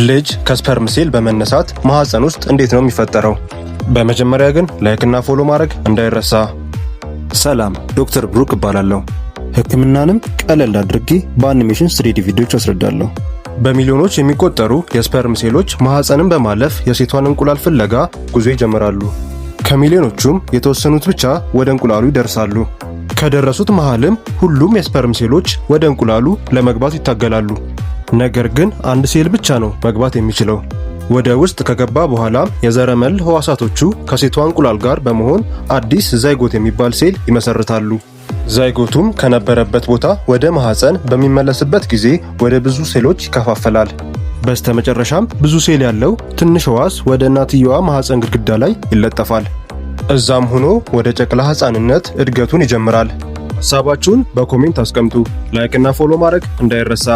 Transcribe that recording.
ልጅ ከስፐርም ሴል በመነሳት ማህፀን ውስጥ እንዴት ነው የሚፈጠረው? በመጀመሪያ ግን ላይክና ፎሎ ማድረግ እንዳይረሳ። ሰላም፣ ዶክተር ብሩክ እባላለሁ። ህክምናንም ቀለል አድርጌ በአኒሜሽን 3D ቪዲዮዎች አስረዳለሁ። በሚሊዮኖች የሚቆጠሩ የስፐርም ሴሎች ማህፀንን በማለፍ የሴቷን እንቁላል ፍለጋ ጉዞ ይጀምራሉ። ከሚሊዮኖቹም የተወሰኑት ብቻ ወደ እንቁላሉ ይደርሳሉ። ከደረሱት መሃልም ሁሉም የስፐርም ሴሎች ወደ እንቁላሉ ለመግባት ይታገላሉ። ነገር ግን አንድ ሴል ብቻ ነው መግባት የሚችለው። ወደ ውስጥ ከገባ በኋላም የዘረመል ህዋሳቶቹ ከሴቷ እንቁላል ጋር በመሆን አዲስ ዛይጎት የሚባል ሴል ይመሰርታሉ። ዛይጎቱም ከነበረበት ቦታ ወደ ማህፀን በሚመለስበት ጊዜ ወደ ብዙ ሴሎች ይከፋፈላል። በስተመጨረሻም ብዙ ሴል ያለው ትንሽ ህዋስ ወደ እናትየዋ ማህፀን ግድግዳ ላይ ይለጠፋል። እዛም ሆኖ ወደ ጨቅላ ህፃንነት እድገቱን ይጀምራል። ሐሳባችሁን በኮሜንት አስቀምጡ። ላይክ እና ፎሎ ማድረግ እንዳይረሳ።